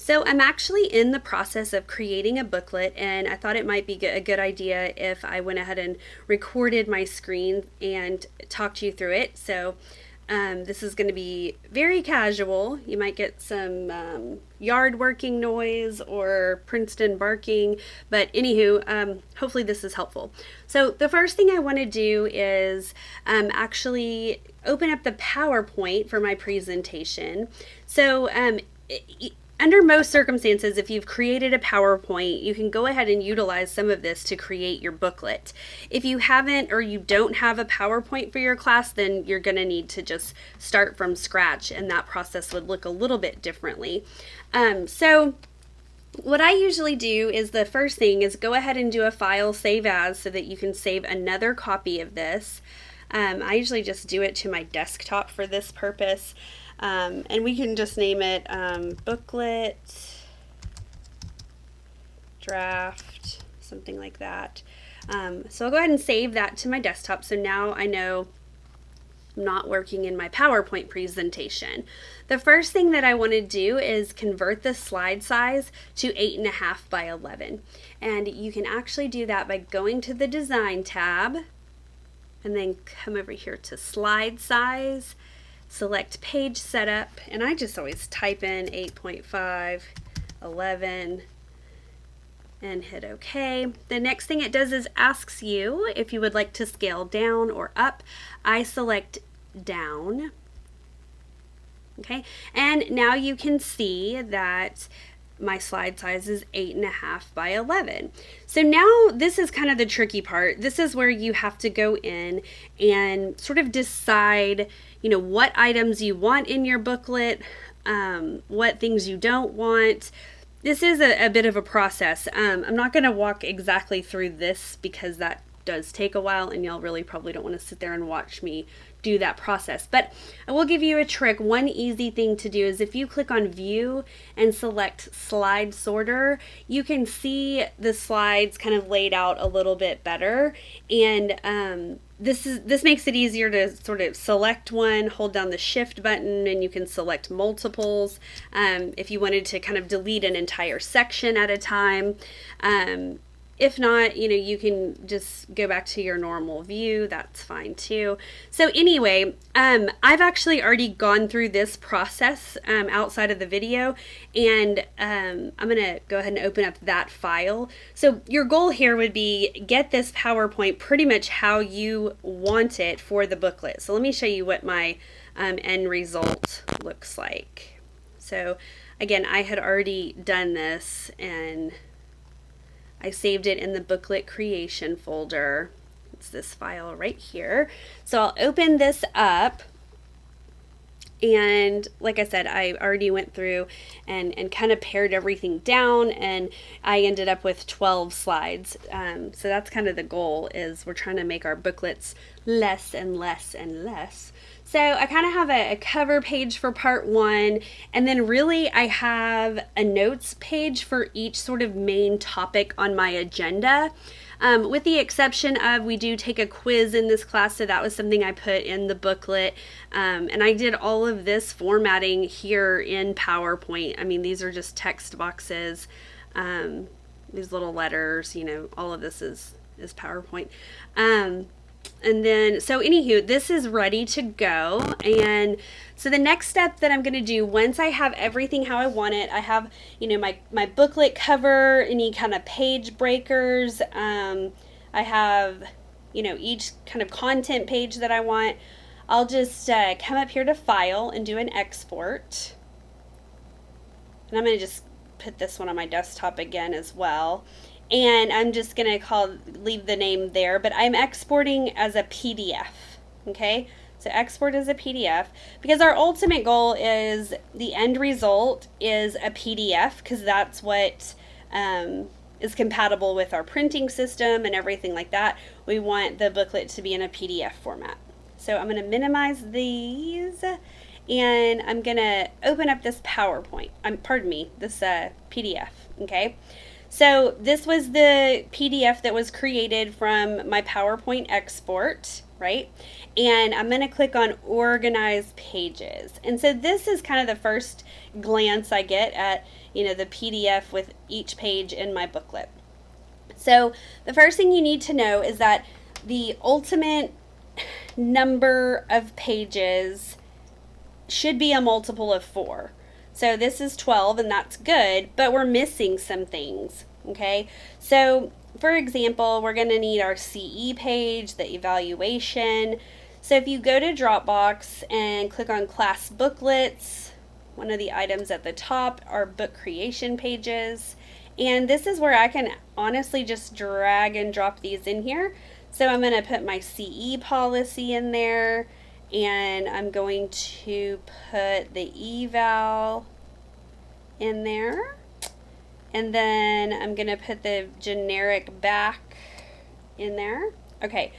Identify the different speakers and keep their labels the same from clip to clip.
Speaker 1: So I'm actually in the process of creating a booklet, and I thought it might be a good idea if I went ahead and recorded my screen and talked you through it. So this is going to be very casual. You might get some yard working noise or Princeton barking, but anywho, hopefully this is helpful. So the first thing I want to do is actually open up the PowerPoint for my presentation. So under most circumstances, if you've created a PowerPoint, you can go ahead and utilize some of this to create your booklet. If you haven't or you don't have a PowerPoint for your class, then you're going to need to just start from scratch, and that process would look a little bit differently. So what I usually do is the first thing is go ahead and do a file save as so that you can save another copy of this. I usually just do it to my desktop for this purpose. And we can just name it booklet draft, something like that. So I'll go ahead and save that to my desktop. So now I know I'm not working in my PowerPoint presentation. The first thing that I want to do is convert the slide size to 8.5 by 11. And you can actually do that by going to the Design tab and then come over here to Slide Size. Select Page Setup, and I just always type in 8.5, 11, and hit OK. The next thing it does is asks you if you would like to scale down or up. I select down. Okay, and now you can see that my slide size is 8.5 by 11. So now this is kind of the tricky part. This is where you have to go in and sort of decide, what items you want in your booklet, what things you don't want. This is a bit of a process. I'm not going to walk exactly through this because that does take a while, and y'all really probably don't want to sit there and watch me do that process. But I will give you a trick. One easy thing to do is if you click on View and select Slide Sorter, you can see the slides kind of laid out a little bit better. And this makes it easier to sort of select one, hold down the Shift button, and you can select multiples. If you wanted to kind of delete an entire section at a time. If not, you can just go back to your normal view. That's fine too. So anyway, I've actually already gone through this process outside of the video, and I'm going to go ahead and open up that file. So your goal here would be get this PowerPoint pretty much how you want it for the booklet. So let me show you what my end result looks like. So again, I had already done this, and I saved it in the booklet creation folder. It's this file right here. So I'll open this up, and like I said, I already went through and kind of pared everything down, and I ended up with 12 slides. So that's kind of the goal, is we're trying to make our booklets less and less and less. So I kind of have a cover page for part one, and then really I have a notes page for each sort of main topic on my agenda. With the exception of, we do take a quiz in this class, so that was something I put in the booklet. And I did all of this formatting here in PowerPoint. I mean, these are just text boxes, these little letters, all of this is PowerPoint. And then, so anywho, this is ready to go. And so the next step that I'm going to do, once I have everything how I want it, I have, my booklet cover, any kind of page breakers. I have, each kind of content page that I want. I'll just come up here to File and do an export. And I'm going to just put this one on my desktop again as well. And I'm just going to leave the name there, but I'm exporting as a PDF, okay? So export as a PDF, because our ultimate goal is the end result is a PDF, because that's what is compatible with our printing system and everything like that. We want the booklet to be in a PDF format. So I'm going to minimize these, and I'm going to open up this PowerPoint, this PDF, okay? So this was the PDF that was created from my PowerPoint export. right? And I'm going to click on organize pages. And so this is kind of the first glance I get at, the PDF with each page in my booklet. So the first thing you need to know is that the ultimate number of pages should be a multiple of 4. So this is 12 and that's good, but we're missing some things, okay? So for example, we're going to need our CE page, the evaluation. So if you go to Dropbox and click on class booklets, one of the items at the top are book creation pages. And this is where I can honestly just drag and drop these in here. So I'm going to put my CE policy in there, and I'm going to put the eval in there. And then I'm going to put the generic back in there. Okay,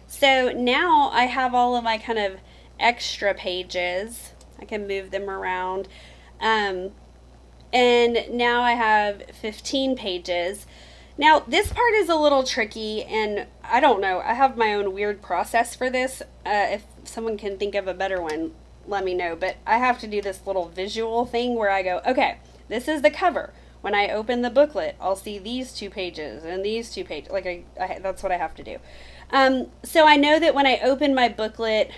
Speaker 1: so now I have all of my kind of extra pages. I can move them around. And now I have 15 pages. Now, this part is a little tricky, and I don't know. I have my own weird process for this. If someone can think of a better one, let me know. But I have to do this little visual thing where I go, okay, this is the cover. When I open the booklet, I'll see these 2 pages and these 2 pages. Like, that's what I have to do. So I know that when I open my booklet,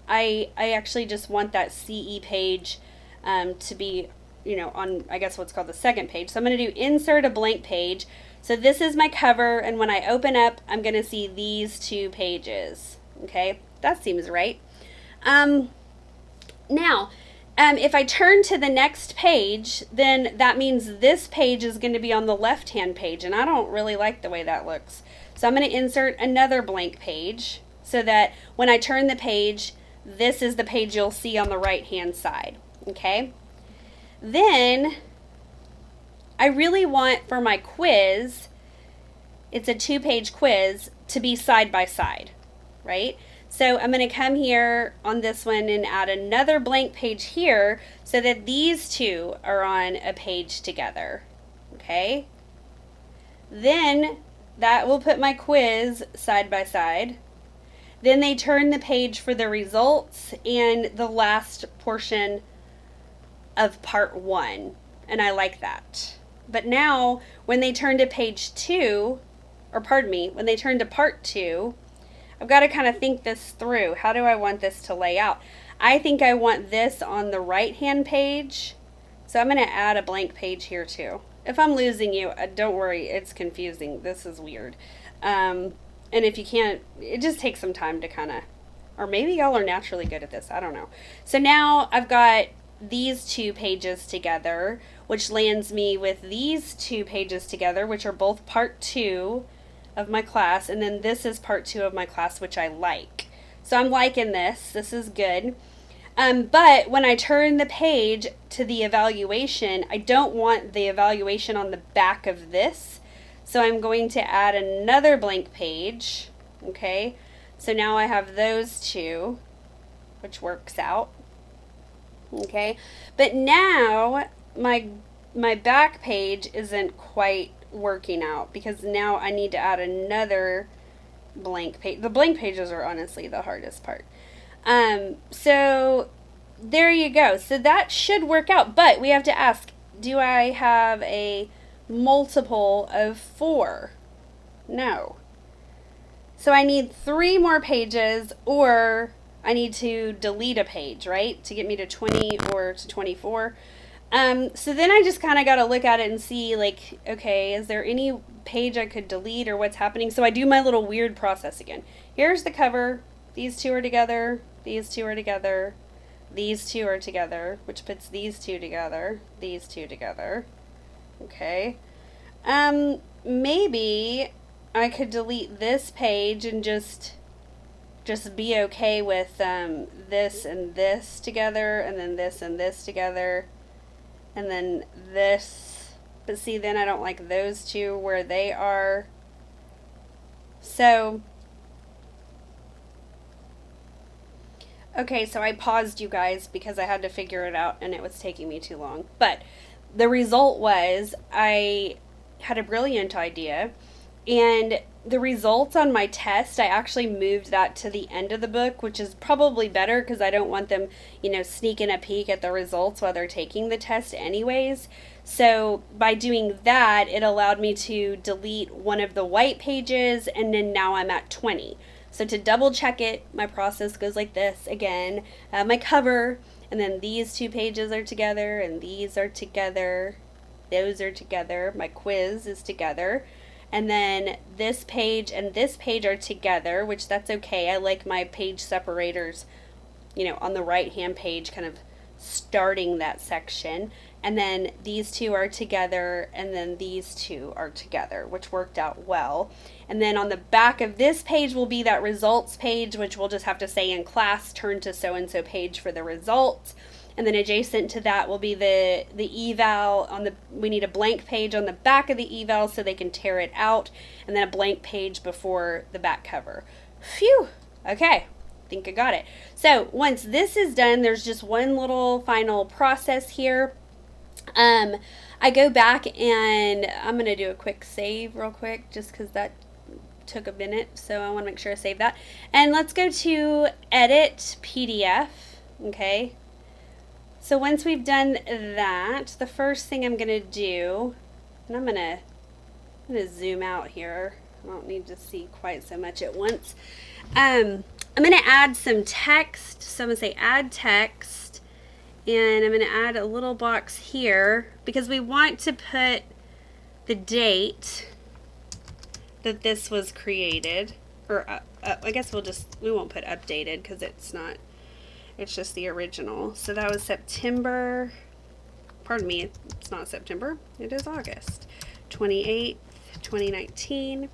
Speaker 1: I actually just want that CE page to be, on, I guess, what's called the second page. So I'm going to do insert a blank page. So this is my cover, and when I open up, I'm going to see these 2 pages. Okay, that seems right. Now, if I turn to the next page, then that means this page is going to be on the left-hand page, and I don't really like the way that looks. So I'm going to insert another blank page so that when I turn the page, this is the page you'll see on the right-hand side. Okay? Then I really want for my quiz, it's a 2-page quiz, to be side by side, right? So I'm going to come here on this one and add another blank page here so that these 2 are on a page together, okay? Then that will put my quiz side by side. Then they turn the page for the results and the last portion of part 1, and I like that. But now when they turn to page 2, or pardon me, when they turn to part 2, I've got to kind of think this through. How do I want this to lay out? I think I want this on the right hand page, so I'm going to add a blank page here too. If I'm losing you, don't worry, it's confusing. This is weird. And if you can't, it just takes some time to kind of, or maybe y'all are naturally good at this, I don't know. So now I've got these 2 pages together, which lands me with these 2 pages together, which are both part 2 of my class, and then this is part 2 of my class, which I like. So I'm liking this. This is good. But when I turn the page to the evaluation, I don't want the evaluation on the back of this. So I'm going to add another blank page. Okay. So now I have those 2, which works out. Okay. But now my back page isn't quite working out because now I need to add another blank page. The blank pages are honestly the hardest part. So there you go. So that should work out, but we have to ask, do I have a multiple of 4? No. So I need 3 more pages, or I need to delete a page, right? To get me to 20 or to 24. So then I just kind of got to look at it and see, like, okay, is there any page I could delete or what's happening? So I do my little weird process again. Here's the cover. These 2 are together. These 2 are together. These 2 are together, which puts these 2 together. These 2 together. Okay. Maybe I could delete this page and just be okay with this and this together, and then this and this together. And then this, but see, then I don't like those 2 where they are. So, okay, so I paused you guys because I had to figure it out and it was taking me too long. But the result was I had a brilliant idea, And the results on my test, I actually moved that to the end of the book, which is probably better because I don't want them, sneaking a peek at the results while they're taking the test anyways. So by doing that, it allowed me to delete one of the white pages, and then now I'm at 20. So to double check it, my process goes like this again. My cover, and then these two pages are together, and these are together. Those are together. My quiz is together. And then this page and this page are together, which that's okay. I like my page separators, on the right-hand page, kind of starting that section. And then these two are together, and then these two are together, which worked out well. And then on the back of this page will be that results page, which we'll just have to say in class, turn to so-and-so page for the results. And then adjacent to that will be the eval we need a blank page on the back of the eval so they can tear it out, and then a blank page before the back cover. Phew. Okay. I think I got it. So once this is done, there's just one little final process here. I go back and I'm going to do a quick save real quick just because that took a minute. So I want to make sure I save that. And let's go to edit PDF. Okay. So once we've done that, the first thing I'm going to do, and I'm going to zoom out here. I don't need to see quite so much at once. I'm going to add some text. So I'm going to say add text, and I'm going to add a little box here because we want to put the date that this was created, or I guess we won't put updated because it's just the original. So that was September, pardon me, it's not September, it is August 28th, 2019.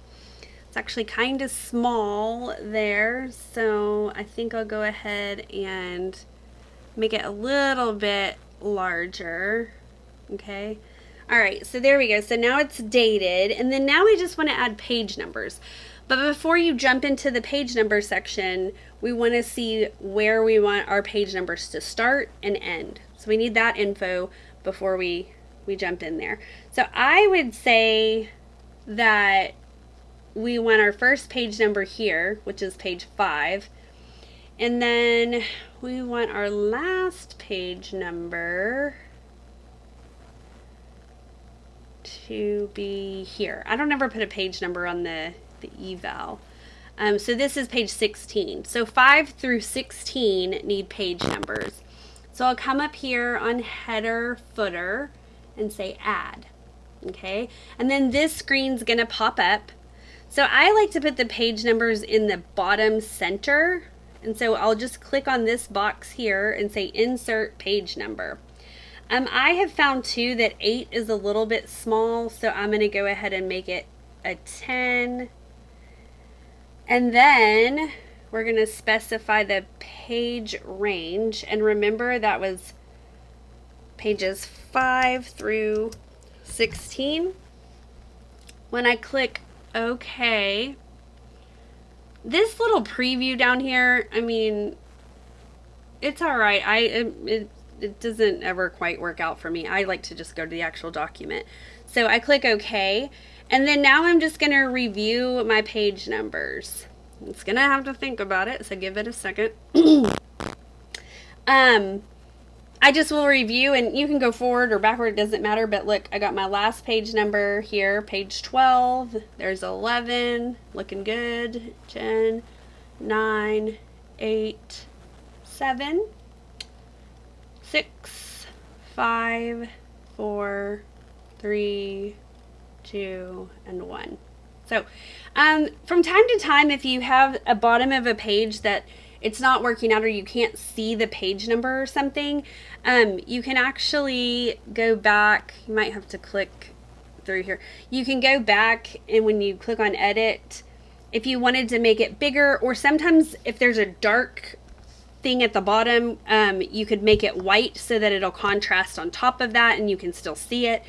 Speaker 1: It's actually kind of small there, so I think I'll go ahead and make it a little bit larger. Okay. All right, so there we go. So now it's dated, and then now we just want to add page numbers. But before you jump into the page number section, we want to see where we want our page numbers to start and end. So we need that info before we jump in there. So I would say that we want our first page number here, which is page 5. And then we want our last page number to be here. I don't ever put a page number on the eval. So this is page 16. So 5 through 16 need page numbers. So I'll come up here on header, footer, and say add. Okay, and then this screen's gonna pop up. So I like to put the page numbers in the bottom center, and so I'll just click on this box here and say insert page number. I have found too that 8 is a little bit small, so I'm going to go ahead and make it a 10. And then we're going to specify the page range. And remember that was pages 5 through 16. When I click OK, this little preview down here, I mean, it's all right. It doesn't ever quite work out for me. I like to just go to the actual document. So I click OK, and then now I'm just going to review my page numbers. It's going to have to think about it, so give it a second. I just will review, and you can go forward or backward, it doesn't matter, but look, I got my last page number here, page 12, there's 11, looking good, 10, 9, 8, 7, 6, 5, 4, 3, 2, and 1. So from time to time, if you have a bottom of a page that it's not working out or you can't see the page number or something, you can actually go back. You might have to click through here. You can go back, and when you click on edit, if you wanted to make it bigger, or sometimes if there's a dark thing at the bottom, you could make it white so that it'll contrast on top of that and you can still see it.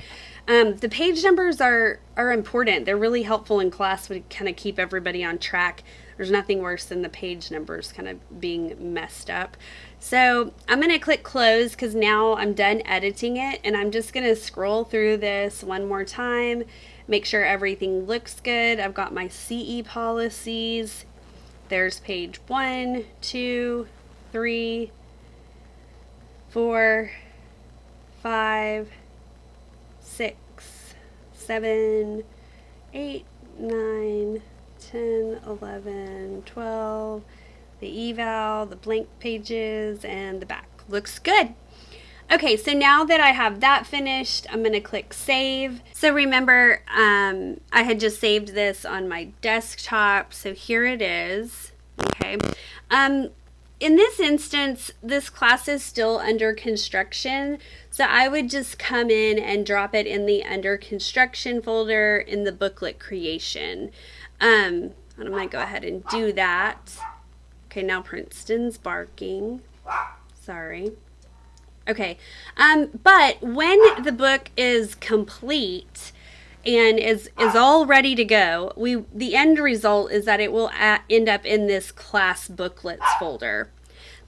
Speaker 1: The page numbers are important. They're really helpful in class to kind of keep everybody on track. There's nothing worse than the page numbers kind of being messed up. So I'm going to click close because now I'm done editing it, and I'm just going to scroll through this one more time, make sure everything looks good. I've got my CE policies. There's page 1, 2, 3, 4, 5, 6, 7, 8, 9, 10, 11, 12, the eval, the blank pages, and the back. Looks good. Okay, so now that I have that finished, I'm going to click save. So remember, I had just saved this on my desktop, so here it is. Okay. In this instance, this class is still under construction, so I would just come in and drop it in the under construction folder in the booklet creation. And I'm going to go ahead and do that. Okay, now Princeton's barking. Sorry. Okay, but when the book is complete and is all ready to go, the end result is that it will end up in this class booklets folder.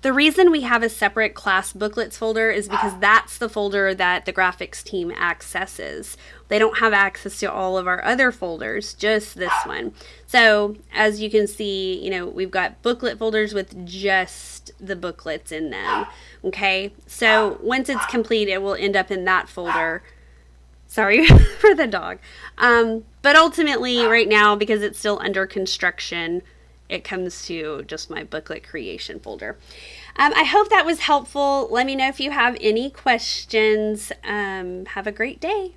Speaker 1: The reason we have a separate class booklets folder is because that's the folder that the graphics team accesses. They don't have access to all of our other folders, just this one. So as you can see, we've got booklet folders with just the booklets in them. Okay, so once it's complete, it will end up in that folder. Sorry for the dog. But ultimately, right now, because it's still under construction, it comes to just my booklet creation folder. I hope that was helpful. Let me know if you have any questions. Have a great day.